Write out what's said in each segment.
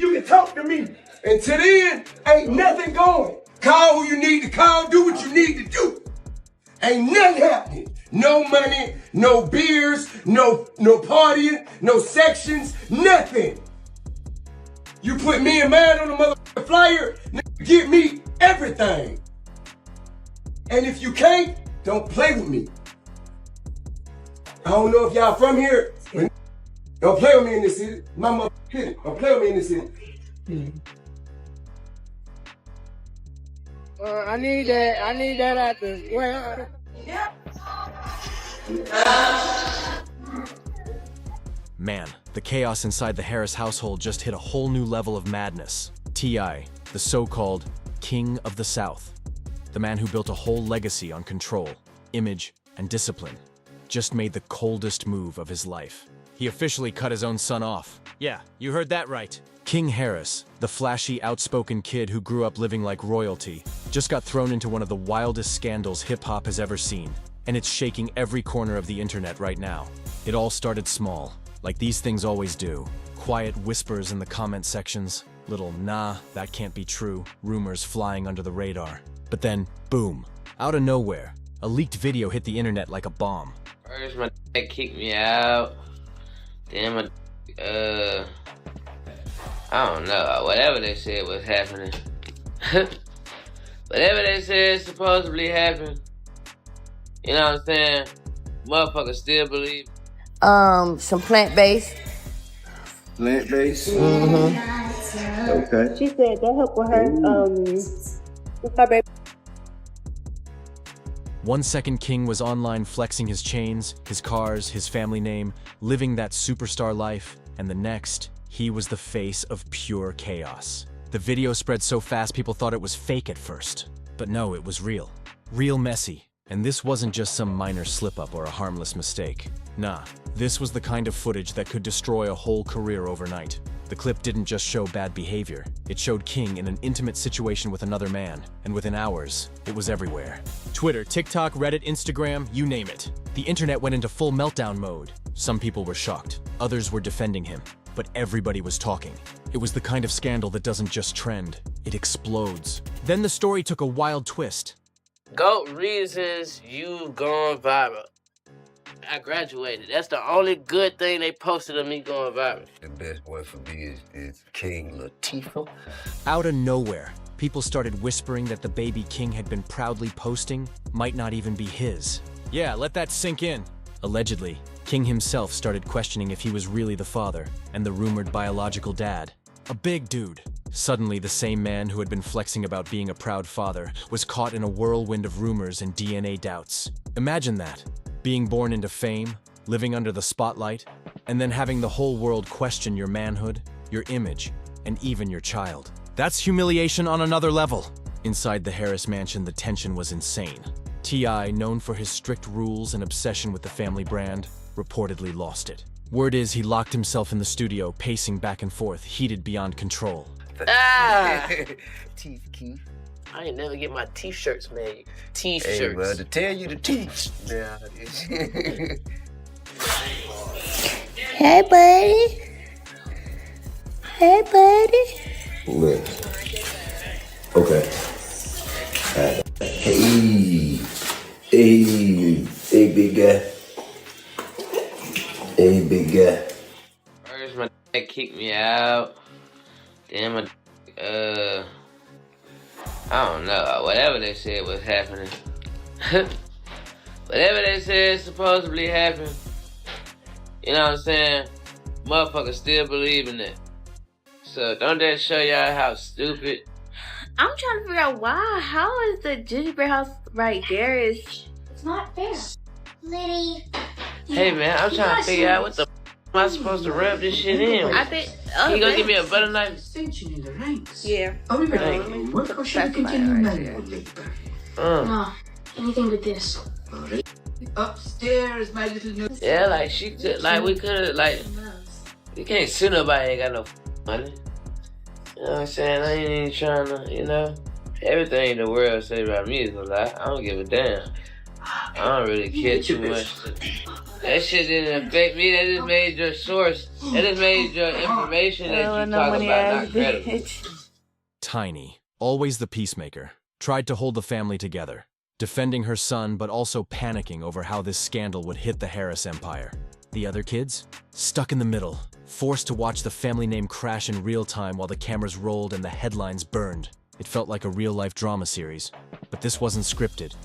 you can talk to me. Until then, ain't nothing going. Call who you need to call, do what you need to do. Ain't nothing happening. No money, no beers, no partying, no sections, nothing. You put me and mine on the motherfucking flyer, give me everything. And if you can't, don't play with me. I don't know if y'all from here, but don't play with me in this city. My mother hit it. Don't play with me in this city. I need that at the well. Man, the chaos inside the Harris household just hit a whole new level of madness. T.I., the so-called King of the South, the man who built a whole legacy on control, image, and discipline, just made the coldest move of his life. He officially cut his own son off. Yeah, you heard that right. King Harris, the flashy, outspoken kid who grew up living like royalty, just got thrown into one of the wildest scandals hip-hop has ever seen, and it's shaking every corner of the internet right now. It all started small, like these things always do. Quiet whispers in the comment sections, little "nah, that can't be true" rumors flying under the radar. But then, boom, out of nowhere, a leaked video hit the internet like a bomb. First, my dad kicked me out. Then I don't know, whatever they said was happening. Whatever they said supposedly happened. You know what I'm saying? Motherfuckers still believe. Some plant-based. Plant-based? Mm-hmm. Okay. She said that helped with her baby. 1 second King was online flexing his chains, his cars, his family name, living that superstar life, and the next, he was the face of pure chaos. The video spread so fast people thought it was fake at first. But no, it was real. Real messy. And this wasn't just some minor slip-up or a harmless mistake. Nah, this was the kind of footage that could destroy a whole career overnight. The clip didn't just show bad behavior. It showed King in an intimate situation with another man, and within hours, it was everywhere. Twitter, TikTok, Reddit, Instagram, you name it. The internet went into full meltdown mode. Some people were shocked. Others were defending him. But everybody was talking. It was the kind of scandal that doesn't just trend, it explodes. Then the story took a wild twist. GOAT reasons you going viral. I graduated. That's the only good thing they posted of me going viral. The best boy for me is King Latifah. Out of nowhere, people started whispering that the baby King had been proudly posting might not even be his. Yeah, let that sink in. Allegedly, King himself started questioning if he was really the father and the rumored biological dad. A big dude. Suddenly, the same man who had been flexing about being a proud father was caught in a whirlwind of rumors and DNA doubts. Imagine that. Being born into fame, living under the spotlight, and then having the whole world question your manhood, your image, and even your child. That's humiliation on another level. Inside the Harris mansion, the tension was insane. T.I., known for his strict rules and obsession with the family brand, reportedly lost it. Word is he locked himself in the studio, pacing back and forth, heated beyond control. Teeth, Keith. I ain't never get my t-shirts made. T-shirts. Hey, bro, to tell you the truth. Yeah. Hey, buddy. Hey, buddy. Look. Okay. Hey. Hey, big guy. Hey, big guy. First, my dad kicked me out. Then my I don't know, whatever they said was happening. Whatever they said supposedly happened. You know what I'm saying? Motherfuckers still believe in it. So don't that show y'all how stupid? I'm trying to figure out why. How is the gingerbread house right there? It's not fair. Liddy. Hey man, I'm trying to figure out what the am I supposed to rub this shit in? I think. Can you go give me a butter knife? Distinction in the ranks. Yeah. What should we continue marrying? No, anything but this. Upstairs, my little nose. Yeah, like she could, like we could have, like you can't sue nobody ain't got no money. You know what I'm saying? I ain't even trying to, you know. Everything the world say about me is a lie. I don't give a damn. I don't really care too much. That shit didn't affect me. That just made your source. That just made your information that you talk about not credible. Tiny, always the peacemaker, tried to hold the family together, defending her son but also panicking over how this scandal would hit the Harris empire. The other kids? Stuck in the middle, forced to watch the family name crash in real time while the cameras rolled and the headlines burned. It felt like a real-life drama series, but this wasn't scripted.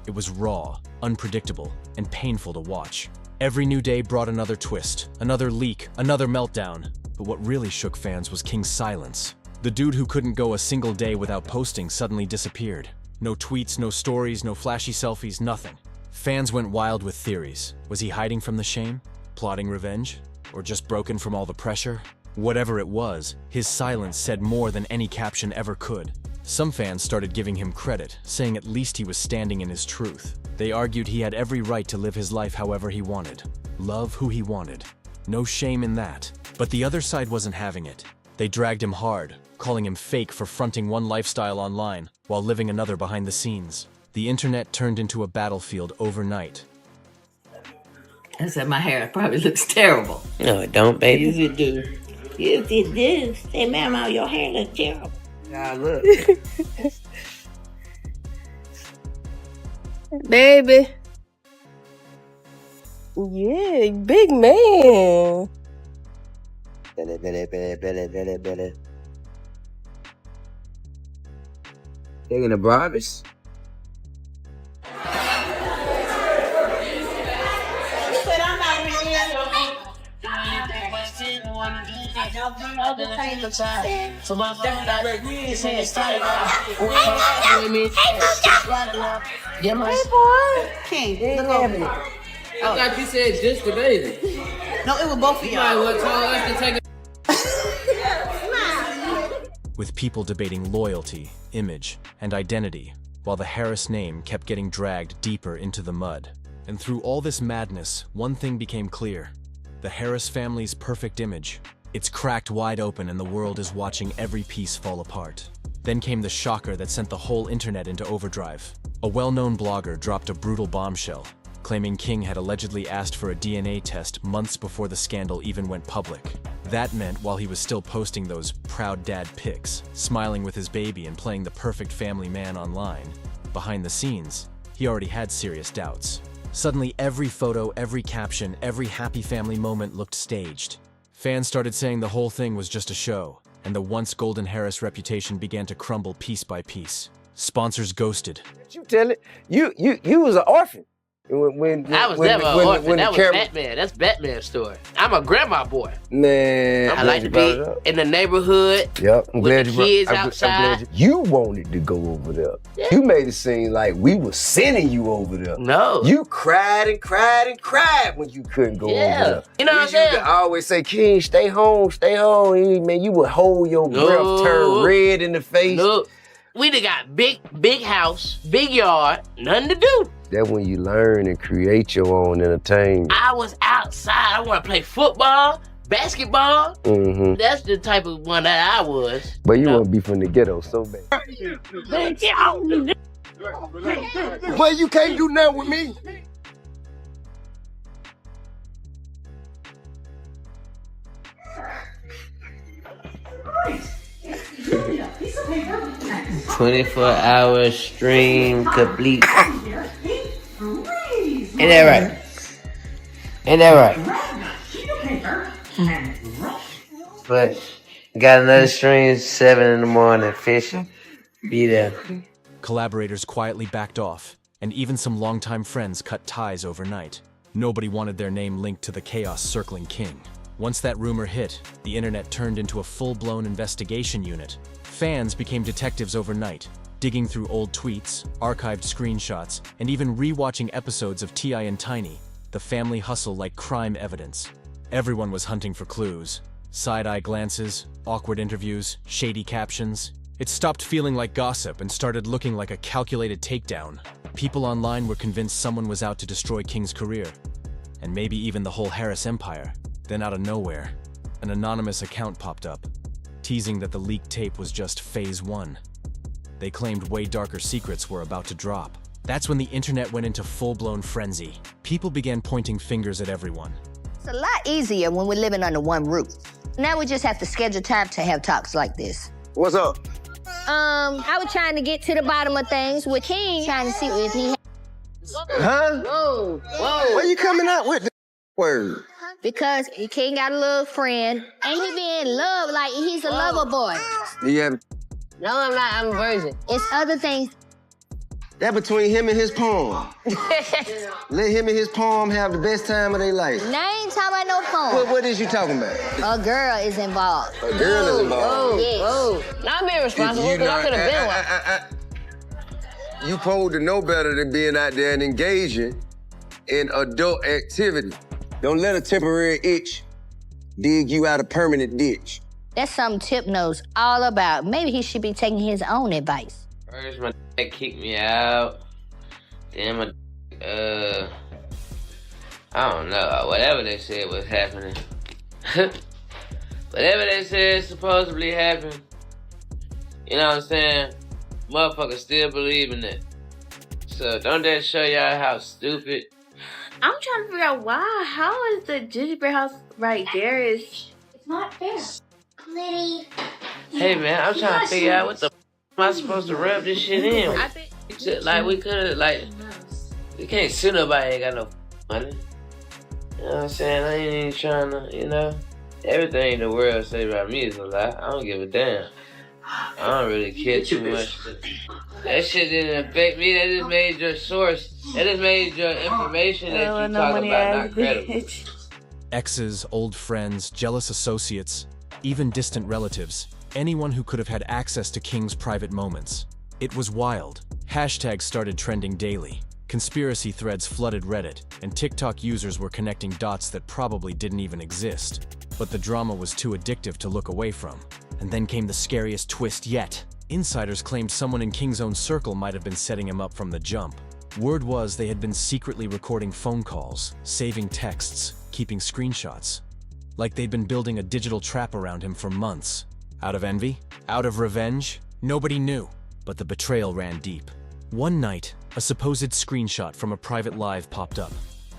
It was raw, unpredictable, and painful to watch. Every new day brought another twist, another leak, another meltdown. But what really shook fans was King's silence. The dude who couldn't go a single day without posting suddenly disappeared. No tweets, no stories, no flashy selfies, nothing. Fans went wild with theories. Was he hiding from the shame? Plotting revenge? Or just broken from all the pressure? Whatever it was, his silence said more than any caption ever could. Some fans started giving him credit, saying at least he was standing in his truth. They argued he had every right to live his life however he wanted. Love who he wanted. No shame in that. But the other side wasn't having it. They dragged him hard, calling him fake for fronting one lifestyle online while living another behind the scenes. The internet turned into a battlefield overnight. I said my hair probably looks terrible. No, it don't, baby. Yes, it do. Yes, it do. Say, Mama, your hair looks terrible. Nah, look. Baby. Yeah, big man. Belly. Taking the Barbies. King, look over me. I thought you said just the baby. No, it was both of y'all. With people debating loyalty, image, and identity, while the Harris name kept getting dragged deeper into the mud. And through all this madness, one thing became clear. The Harris family's perfect image. It's cracked wide open and the world is watching every piece fall apart. Then came the shocker that sent the whole internet into overdrive. A well-known blogger dropped a brutal bombshell, claiming King had allegedly asked for a DNA test months before the scandal even went public. That meant while he was still posting those proud dad pics, smiling with his baby and playing the perfect family man online, behind the scenes, he already had serious doubts. Suddenly every photo, every caption, every happy family moment looked staged. Fans started saying the whole thing was just a show, and the once golden Harris reputation began to crumble piece by piece. Sponsors ghosted. You tell it, you was an orphan. I was never an orphan. That was Batman. That's Batman's story. I'm a grandma boy. Man, I like to be in the neighborhood. Yep, I'm glad with the kids outside. You wanted to go over there. Yeah. You made it seem like we were sending you over there. No. You cried and cried and cried when you couldn't go over there. You know what I'm saying? I always say, King, stay home, stay home. Man, you would hold your breath, turn red in the face. Look, we done got big house, big yard, nothing to do. That's when you learn and create your own entertainment. I was outside. I want to play football, basketball. Mm-hmm. That's the type of one that I was. But you want to be from the ghetto so bad. Well, you can't do nothing with me. Nice. 24-hour stream complete. Ain't that right? Ain't that right? But got another stream 7 in the morning fishing. Be there. Collaborators quietly backed off, and even some longtime friends cut ties overnight. Nobody wanted their name linked to the chaos circling King. Once that rumor hit, the internet turned into a full-blown investigation unit. Fans became detectives overnight, digging through old tweets, archived screenshots, and even re-watching episodes of T.I. and Tiny, the family hustle like crime evidence. Everyone was hunting for clues. Side-eye glances, awkward interviews, shady captions. It stopped feeling like gossip and started looking like a calculated takedown. People online were convinced someone was out to destroy King's career, and maybe even the whole Harris empire. Then out of nowhere, an anonymous account popped up, teasing that the leaked tape was just phase 1. They claimed way darker secrets were about to drop. That's when the internet went into full-blown frenzy. People began pointing fingers at everyone. It's a lot easier when we're living under one roof. Now we just have to schedule time to have talks like this. What's up? I was trying to get to the bottom of things with King, trying to see if he... Huh? Whoa. Where you coming out with the word? Because King got a little friend, and he be in love like he's a lover boy. Yeah. No, I'm not. I'm a virgin. It's other things. That between him and his poem. Let him and his poem have the best time of their life. Now I ain't talking about no phone. What is you talking about? A girl is involved. A girl is involved. Yes. Not being responsible, because I could have been one. You supposed to know better than being out there and engaging in adult activity. Don't let a temporary itch dig you out a permanent ditch. That's something Tip knows all about. Maybe he should be taking his own advice. First, my dad kicked me out. Then my, I don't know, whatever they said was happening. Whatever they said supposedly happened. You know what I'm saying? Motherfuckers still believe in it. So don't that show y'all how stupid? I'm trying to figure out why. How is the gingerbread house right there? It's not fair. Liddy. Hey man, I'm trying to figure out what the am I supposed to rub this shit in? I think like we could've we can't sue nobody ain't got no money. You know what I'm saying? I ain't even trying to, you know. Everything the world say about me is a lie. I don't give a damn. I don't really care too much. That shit didn't affect me. That just made your source. That just made your information that you talk about not credible. Exes, old friends, jealous associates, even distant relatives. Anyone who could have had access to King's private moments. It was wild. Hashtags started trending daily. Conspiracy threads flooded Reddit, and TikTok users were connecting dots that probably didn't even exist. But the drama was too addictive to look away from. And then came the scariest twist yet. Insiders claimed someone in King's own circle might have been setting him up from the jump. Word was they had been secretly recording phone calls, saving texts, keeping screenshots. Like they'd been building a digital trap around him for months. Out of envy? Out of revenge? Nobody knew, but the betrayal ran deep. One night, a supposed screenshot from a private live popped up,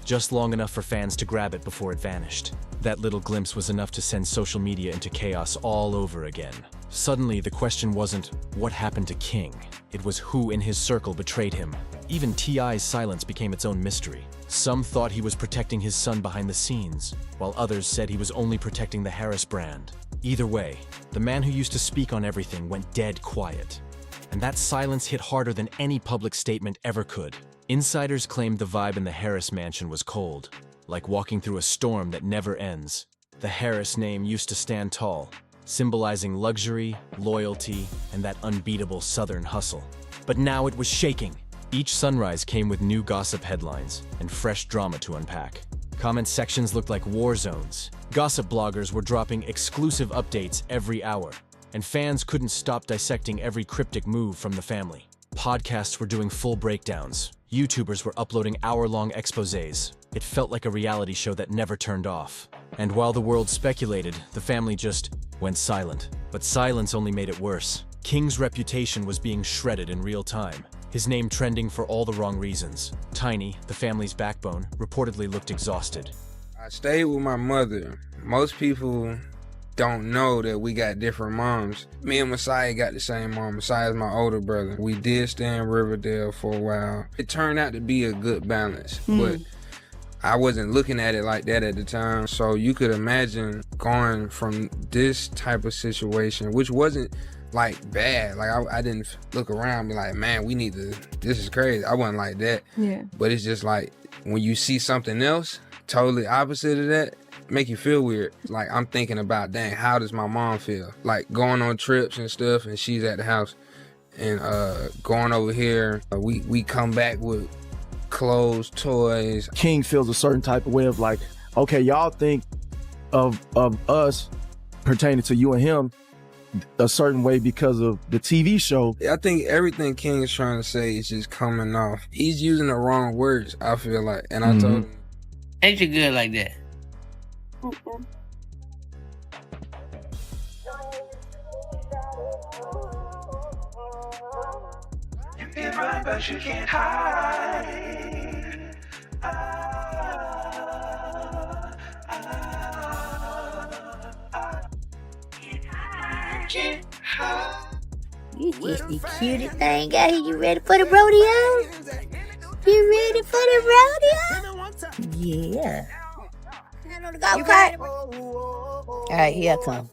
just long enough for fans to grab it before it vanished. That little glimpse was enough to send social media into chaos all over again. Suddenly, the question wasn't, what happened to King? It was who in his circle betrayed him. Even T.I.'s silence became its own mystery. Some thought he was protecting his son behind the scenes, while others said he was only protecting the Harris brand. Either way, the man who used to speak on everything went dead quiet. And that silence hit harder than any public statement ever could. Insiders claimed the vibe in the Harris mansion was cold, like walking through a storm that never ends. The Harris name used to stand tall, symbolizing luxury, loyalty, and that unbeatable Southern hustle. But now it was shaking. Each sunrise came with new gossip headlines and fresh drama to unpack. Comment sections looked like war zones. Gossip bloggers were dropping exclusive updates every hour, and fans couldn't stop dissecting every cryptic move from the family. Podcasts were doing full breakdowns. YouTubers were uploading hour-long exposés. It felt like a reality show that never turned off. And while the world speculated, the family just went silent. But silence only made it worse. King's reputation was being shredded in real time, his name trending for all the wrong reasons. Tiny, the family's backbone, reportedly looked exhausted. I stayed with my mother. Most people don't know that we got different moms. Me and Messiah got the same mom. Messiah's my older brother. We did stay in Riverdale for a while. It turned out to be a good balance, but I wasn't looking at it like that at the time. So you could imagine going from this type of situation, which wasn't like bad. Like I didn't look around and be like, man, we need to, this is crazy. I wasn't like that. Yeah. But it's just like when you see something else totally opposite of that, make you feel weird. Like I'm thinking about, dang, how does my mom feel? Like going on trips and stuff and she's at the house and going over here, we come back with clothes, toys. King feels a certain type of way of like, okay, y'all think of us pertaining to you and him a certain way because of the TV show. I think everything King is trying to say is just coming off. He's using the wrong words, I feel like. And I told him, ain't you good like that? If I mind, but you can't hide. Can't hide. You just the cutest thing out here. You ready for the rodeo? You ready for the rodeo? Yeah. You ready? All right, here I come.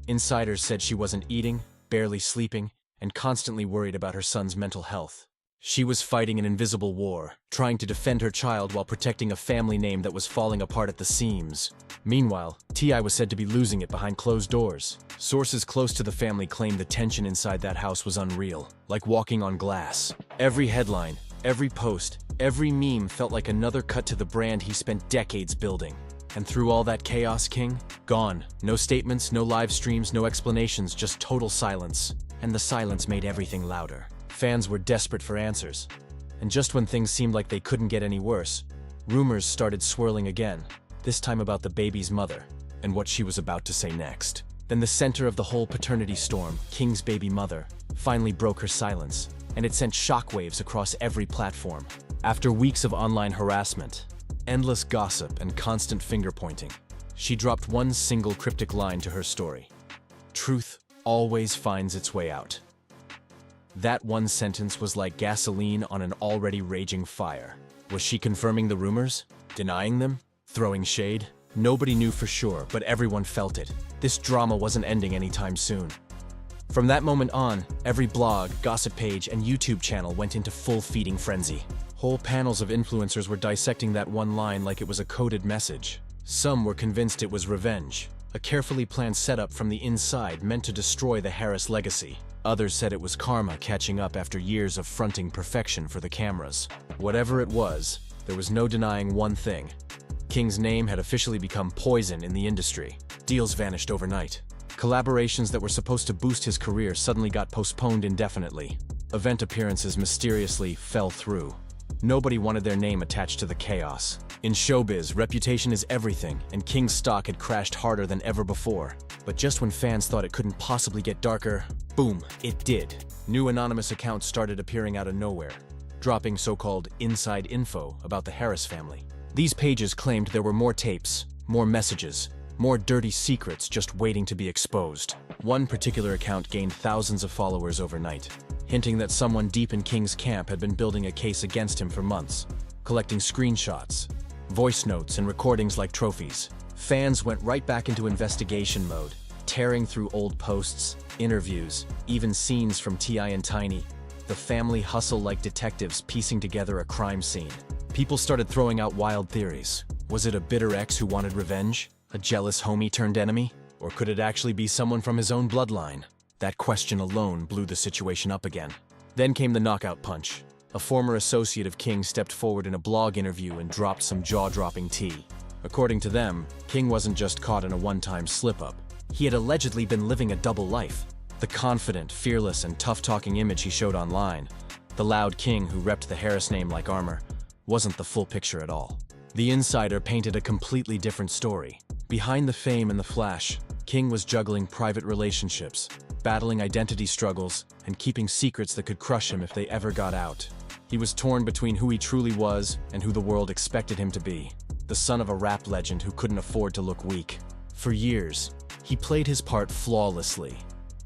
Insiders said she wasn't eating, barely sleeping, and constantly worried about her son's mental health. She was fighting an invisible war, trying to defend her child while protecting a family name that was falling apart at the seams. Meanwhile, T.I. was said to be losing it behind closed doors. Sources close to the family claimed the tension inside that house was unreal, like walking on glass. Every headline, every post, every meme felt like another cut to the brand he spent decades building. And through all that chaos, King? Gone. No statements, no live streams, no explanations, just total silence. And the silence made everything louder. Fans were desperate for answers. And just when things seemed like they couldn't get any worse, rumors started swirling again, this time about the baby's mother, and what she was about to say next. Then the center of the whole paternity storm, King's baby mother, finally broke her silence, and it sent shockwaves across every platform. After weeks of online harassment, endless gossip, and constant finger-pointing, she dropped one single cryptic line to her story. Truth always finds its way out. That one sentence was like gasoline on an already raging fire. Was she confirming the rumors? Denying them? Throwing shade? Nobody knew for sure, but everyone felt it. This drama wasn't ending anytime soon. From that moment on, every blog, gossip page, and YouTube channel went into full feeding frenzy. Whole panels of influencers were dissecting that one line like it was a coded message. Some were convinced it was revenge, a carefully planned setup from the inside meant to destroy the Harris legacy. Others said it was karma catching up after years of fronting perfection for the cameras. Whatever it was, there was no denying one thing. King's name had officially become poison in the industry. Deals vanished overnight. Collaborations that were supposed to boost his career suddenly got postponed indefinitely. Event appearances mysteriously fell through. Nobody wanted their name attached to the chaos. In showbiz, reputation is everything, and King's stock had crashed harder than ever before. But just when fans thought it couldn't possibly get darker, boom, it did. New anonymous accounts started appearing out of nowhere, dropping so-called inside info about the Harris family. These pages claimed there were more tapes, more messages, more dirty secrets just waiting to be exposed. One particular account gained thousands of followers overnight, hinting that someone deep in King's camp had been building a case against him for months, collecting screenshots, voice notes, and recordings like trophies. Fans went right back into investigation mode, tearing through old posts, interviews, even scenes from T.I. and Tiny. The family hustle like detectives piecing together a crime scene. People started throwing out wild theories. Was it a bitter ex who wanted revenge? A jealous homie turned enemy? Or could it actually be someone from his own bloodline? That question alone blew the situation up again. Then came the knockout punch. A former associate of King stepped forward in a blog interview and dropped some jaw-dropping tea. According to them, King wasn't just caught in a one-time slip-up. He had allegedly been living a double life. The confident, fearless, and tough-talking image he showed online, the loud King who repped the Harris name like armor, wasn't the full picture at all. The insider painted a completely different story. Behind the fame and the flash, King was juggling private relationships, battling identity struggles, and keeping secrets that could crush him if they ever got out. He was torn between who he truly was and who the world expected him to be, the son of a rap legend who couldn't afford to look weak. For years, he played his part flawlessly,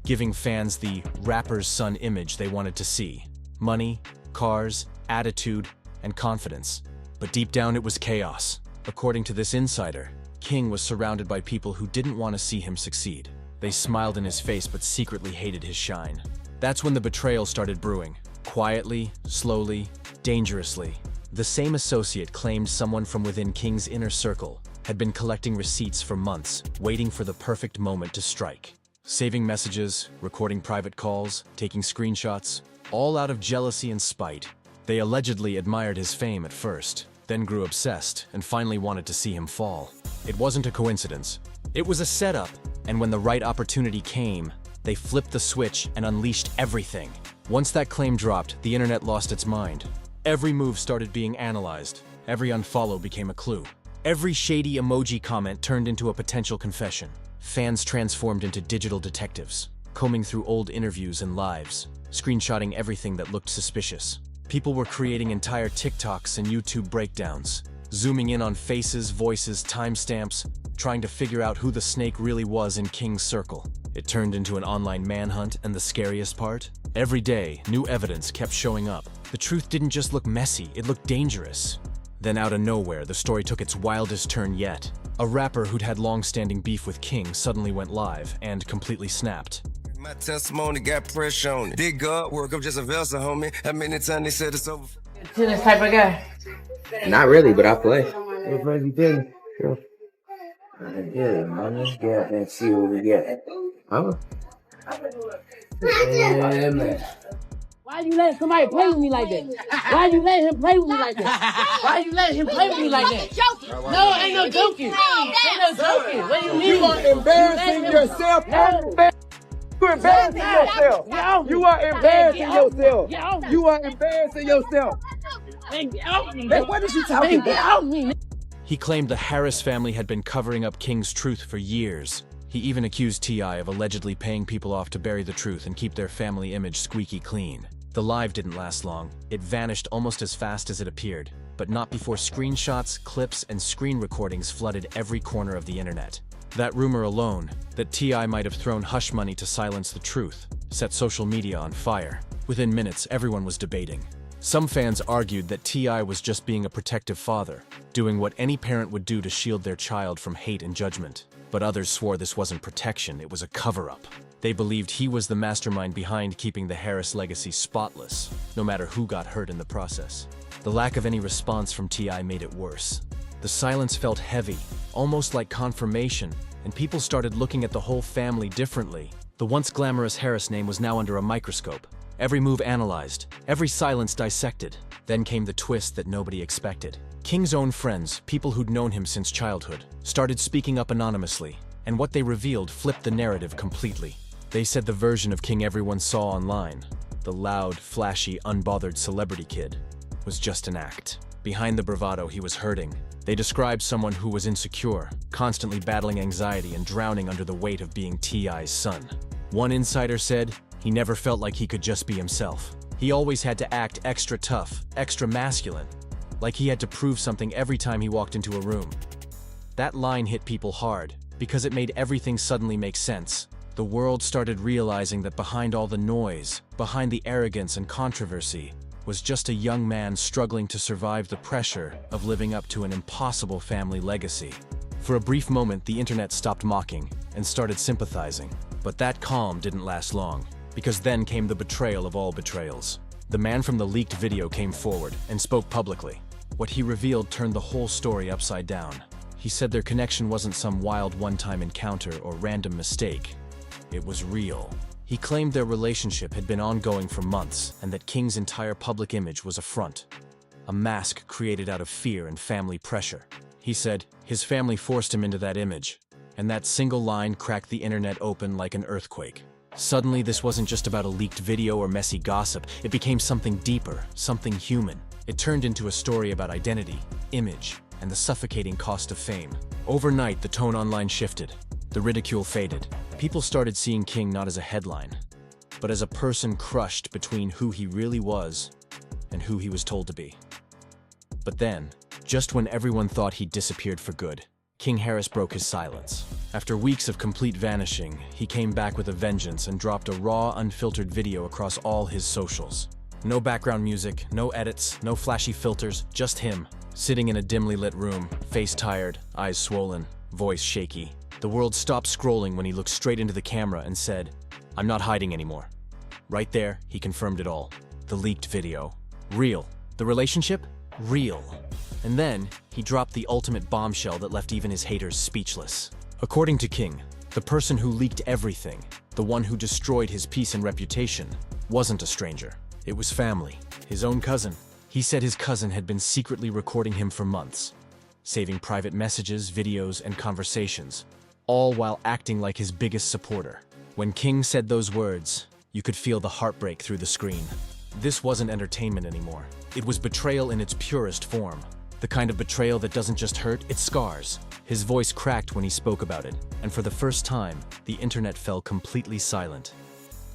giving fans the rapper's son image they wanted to see. Money, cars, attitude, and confidence. But deep down it was chaos. According to this insider, King was surrounded by people who didn't want to see him succeed. They smiled in his face but secretly hated his shine. That's when the betrayal started brewing. Quietly, slowly, dangerously. The same associate claimed someone from within King's inner circle had been collecting receipts for months, waiting for the perfect moment to strike. Saving messages, recording private calls, taking screenshots, all out of jealousy and spite. They allegedly admired his fame at first, then grew obsessed and finally wanted to see him fall. It wasn't a coincidence. It was a setup, and when the right opportunity came, they flipped the switch and unleashed everything. Once that claim dropped, the internet lost its mind. Every move started being analyzed. Every unfollow became a clue. Every shady emoji comment turned into a potential confession. Fans transformed into digital detectives, combing through old interviews and lives, screenshotting everything that looked suspicious. People were creating entire TikToks and YouTube breakdowns, zooming in on faces, voices, timestamps, trying to figure out who the snake really was in King's circle. It turned into an online manhunt, and the scariest part? Every day, new evidence kept showing up. The truth didn't just look messy, it looked dangerous. Then out of nowhere, the story took its wildest turn yet. A rapper who'd had long-standing beef with King suddenly went live and completely snapped. My testimony got pressure on it. Did God work? I'm just a vessel, homie. How many times they said it's over? Tennis type of guy. Not really, but I play. What friends you tennis? Yeah, man. Let's get and see what we get. Huh? Yeah, man. Why you let somebody play with me like that? Why you let him play with me like that? Why you let him play with me like that? No, ain't no joking. Ain't no joking. What do you mean? You are embarrassing yourself. You're embarrassing yourself. You are embarrassing yourself. You are embarrassing yourself. Hey, what is you talking about? He claimed the Harris family had been covering up King's truth for years. He even accused T.I. of allegedly paying people off to bury the truth and keep their family image squeaky clean. The live didn't last long. It vanished almost as fast as it appeared, but not before screenshots, clips, and screen recordings flooded every corner of the internet. That rumor alone, that T.I. might have thrown hush money to silence the truth, set social media on fire. Within minutes, everyone was debating. Some fans argued that T.I. was just being a protective father, doing what any parent would do to shield their child from hate and judgment. But others swore this wasn't protection, it was a cover-up. They believed he was the mastermind behind keeping the Harris legacy spotless, no matter who got hurt in the process. The lack of any response from T.I. made it worse. The silence felt heavy, almost like confirmation, and people started looking at the whole family differently. The once glamorous Harris name was now under a microscope. Every move analyzed, every silence dissected. Then came the twist that nobody expected. King's own friends, people who'd known him since childhood, started speaking up anonymously, and what they revealed flipped the narrative completely. They said the version of King everyone saw online, the loud, flashy, unbothered celebrity kid, was just an act. Behind the bravado, he was hurting. They described someone who was insecure, constantly battling anxiety and drowning under the weight of being T.I.'s son. One insider said he never felt like he could just be himself. He always had to act extra tough, extra masculine, like he had to prove something every time he walked into a room. That line hit people hard, because it made everything suddenly make sense. The world started realizing that behind all the noise, behind the arrogance and controversy, was just a young man struggling to survive the pressure of living up to an impossible family legacy. For a brief moment, the internet stopped mocking and started sympathizing. But that calm didn't last long, because then came the betrayal of all betrayals. The man from the leaked video came forward and spoke publicly. What he revealed turned the whole story upside down. He said their connection wasn't some wild one-time encounter or random mistake. It was real. He claimed their relationship had been ongoing for months and that King's entire public image was a front, a mask created out of fear and family pressure. He said his family forced him into that image, and that single line cracked the internet open like an earthquake. Suddenly, this wasn't just about a leaked video or messy gossip. It became something deeper, something human. It turned into a story about identity, image, and the suffocating cost of fame. Overnight, the tone online shifted. The ridicule faded. People started seeing King not as a headline, but as a person crushed between who he really was and who he was told to be. But then, just when everyone thought he'd disappeared for good, King Harris broke his silence. After weeks of complete vanishing, he came back with a vengeance and dropped a raw, unfiltered video across all his socials. No background music, no edits, no flashy filters, just him, sitting in a dimly lit room, face tired, eyes swollen, voice shaky. The world stopped scrolling when he looked straight into the camera and said, "I'm not hiding anymore." Right there, he confirmed it all. The leaked video. Real. The relationship? Real. And then, he dropped the ultimate bombshell that left even his haters speechless. According to King, the person who leaked everything, the one who destroyed his peace and reputation, wasn't a stranger. It was family, his own cousin. He said his cousin had been secretly recording him for months, saving private messages, videos, and conversations, all while acting like his biggest supporter. When King said those words, you could feel the heartbreak through the screen. This wasn't entertainment anymore. It was betrayal in its purest form. The kind of betrayal that doesn't just hurt, it scars. His voice cracked when he spoke about it, and for the first time, the internet fell completely silent.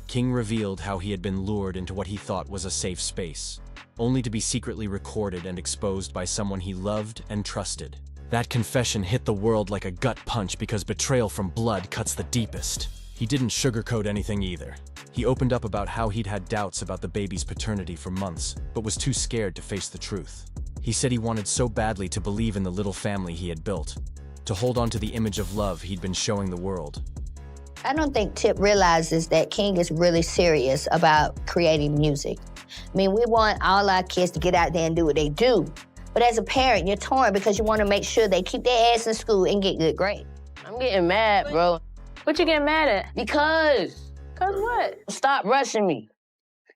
King revealed how he had been lured into what he thought was a safe space, only to be secretly recorded and exposed by someone he loved and trusted. That confession hit the world like a gut punch because betrayal from blood cuts the deepest. He didn't sugarcoat anything either. He opened up about how he'd had doubts about the baby's paternity for months, but was too scared to face the truth. He said he wanted so badly to believe in the little family he had built, to hold on to the image of love he'd been showing the world. I don't think Tip realizes that King is really serious about creating music. I mean, we want all our kids to get out there and do what they do. But as a parent, you're torn because you want to make sure they keep their ass in school and get good grades. I'm getting mad, bro. What you getting mad at? Because what? Stop rushing me.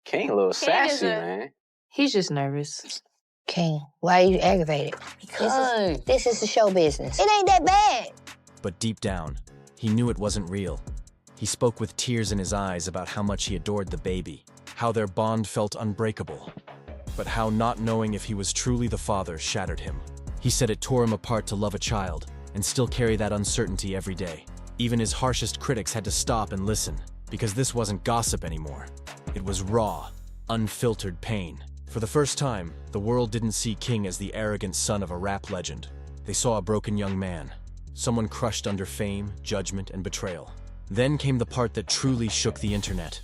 King a little sassy, man. He's just nervous. King, why are you aggravated? Because this is the show business. It ain't that bad. But deep down, he knew it wasn't real. He spoke with tears in his eyes about how much he adored the baby, how their bond felt unbreakable, but how not knowing if he was truly the father shattered him. He said it tore him apart to love a child and still carry that uncertainty every day. Even his harshest critics had to stop and listen, because this wasn't gossip anymore. It was raw, unfiltered pain. For the first time, the world didn't see King as the arrogant son of a rap legend. They saw a broken young man, someone crushed under fame, judgment, and betrayal. Then came the part that truly shook the internet.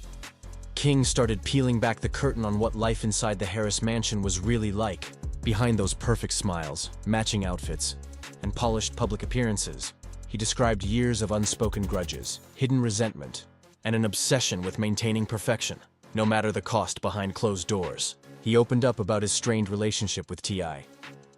King started peeling back the curtain on what life inside the Harris mansion was really like, behind those perfect smiles, matching outfits, and polished public appearances. He described years of unspoken grudges, hidden resentment, and an obsession with maintaining perfection, no matter the cost behind closed doors. He opened up about his strained relationship with T.I.,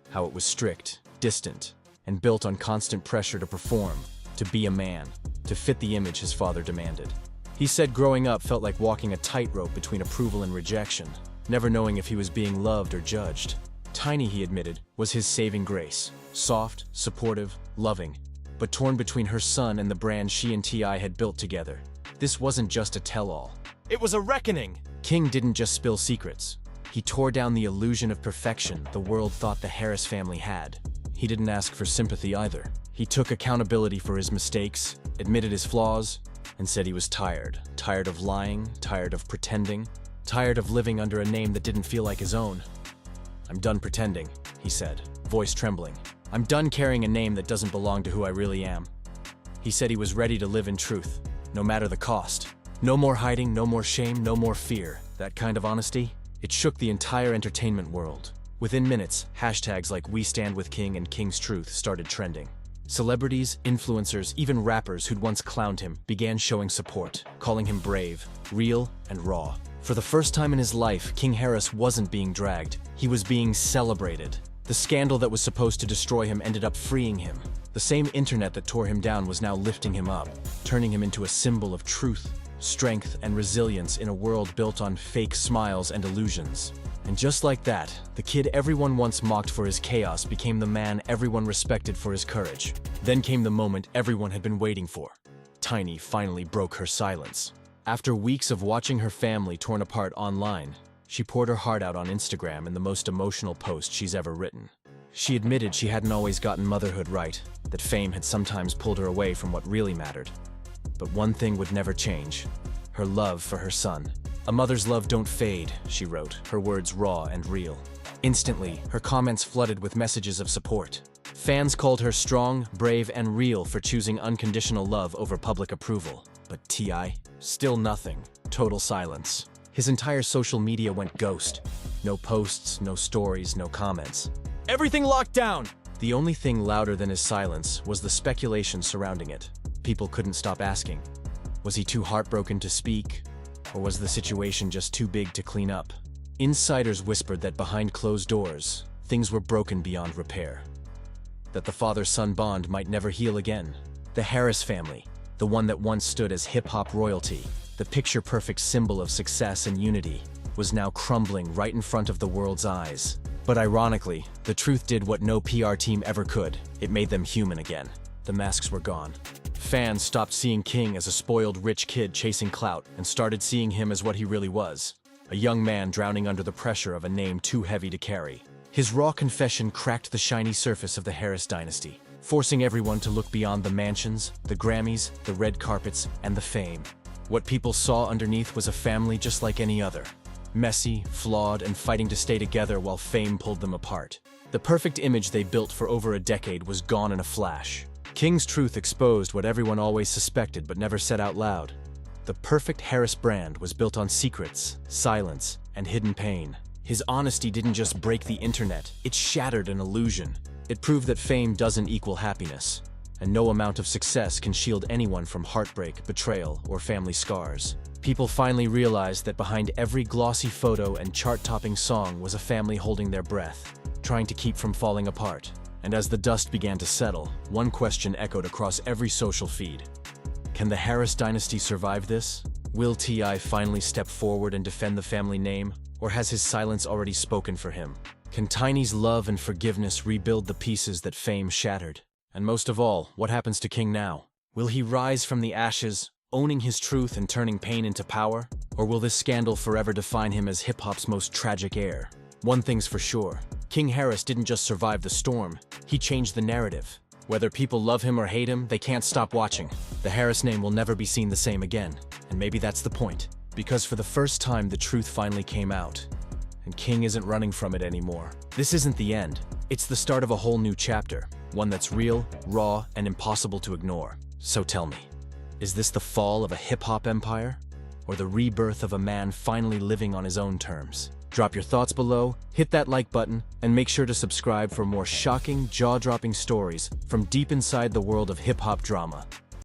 how it was strict, distant, and built on constant pressure to perform, to be a man, to fit the image his father demanded. He said growing up felt like walking a tightrope between approval and rejection, never knowing if he was being loved or judged. Tiny, he admitted, was his saving grace, soft, supportive, loving, but torn between her son and the brand she and T.I. had built together. This wasn't just a tell-all. It was a reckoning! King didn't just spill secrets. He tore down the illusion of perfection the world thought the Harris family had. He didn't ask for sympathy either. He took accountability for his mistakes, admitted his flaws, and said he was tired. Tired of lying, tired of pretending, tired of living under a name that didn't feel like his own. "I'm done pretending," he said, voice trembling. "I'm done carrying a name that doesn't belong to who I really am." He said he was ready to live in truth, no matter the cost. No more hiding, no more shame, no more fear. That kind of honesty, it shook the entire entertainment world. Within minutes, hashtags like "We Stand With King" and "King's Truth" started trending. Celebrities, influencers, even rappers who'd once clowned him began showing support, calling him brave, real, and raw. For the first time in his life, King Harris wasn't being dragged. He was being celebrated. The scandal that was supposed to destroy him ended up freeing him. The same internet that tore him down was now lifting him up, turning him into a symbol of truth, strength, and resilience in a world built on fake smiles and illusions. And just like that, the kid everyone once mocked for his chaos became the man everyone respected for his courage. Then came the moment everyone had been waiting for. Tiny finally broke her silence. After weeks of watching her family torn apart online, she poured her heart out on Instagram in the most emotional post she's ever written. She admitted she hadn't always gotten motherhood right, that fame had sometimes pulled her away from what really mattered. But one thing would never change: her love for her son. "A mother's love don't fade," she wrote, her words raw and real. Instantly, her comments flooded with messages of support. Fans called her strong, brave, and real for choosing unconditional love over public approval. But T.I.? Still nothing. Total silence. His entire social media went ghost. No posts, no stories, no comments. Everything locked down! The only thing louder than his silence was the speculation surrounding it. People couldn't stop asking. Was he too heartbroken to speak? Or was the situation just too big to clean up? Insiders whispered that behind closed doors, things were broken beyond repair. That the father-son bond might never heal again. The Harris family, the one that once stood as hip-hop royalty, the picture-perfect symbol of success and unity, was now crumbling right in front of the world's eyes. But ironically, the truth did what no PR team ever could. It made them human again. The masks were gone. Fans stopped seeing King as a spoiled rich kid chasing clout and started seeing him as what he really was: a young man drowning under the pressure of a name too heavy to carry. His raw confession cracked the shiny surface of the Harris dynasty, forcing everyone to look beyond the mansions, the Grammys, the red carpets, and the fame. What people saw underneath was a family just like any other. Messy, flawed, and fighting to stay together while fame pulled them apart. The perfect image they built for over a decade was gone in a flash. King's truth exposed what everyone always suspected but never said out loud. The perfect Harris brand was built on secrets, silence, and hidden pain. His honesty didn't just break the internet, it shattered an illusion. It proved that fame doesn't equal happiness, and no amount of success can shield anyone from heartbreak, betrayal, or family scars. People finally realized that behind every glossy photo and chart-topping song was a family holding their breath, trying to keep from falling apart. And as the dust began to settle, one question echoed across every social feed. Can the Harris dynasty survive this? Will T.I. finally step forward and defend the family name, or has his silence already spoken for him? Can Tiny's love and forgiveness rebuild the pieces that fame shattered? And most of all, what happens to King now? Will he rise from the ashes, owning his truth and turning pain into power? Or will this scandal forever define him as hip-hop's most tragic heir? One thing's for sure, King Harris didn't just survive the storm, he changed the narrative. Whether people love him or hate him, they can't stop watching. The Harris name will never be seen the same again, and maybe that's the point. Because for the first time, the truth finally came out, and King isn't running from it anymore. This isn't the end, it's the start of a whole new chapter, one that's real, raw, and impossible to ignore. So tell me, is this the fall of a hip-hop empire? Or the rebirth of a man finally living on his own terms? Drop your thoughts below, hit that like button, and make sure to subscribe for more shocking, jaw-dropping stories from deep inside the world of hip-hop drama.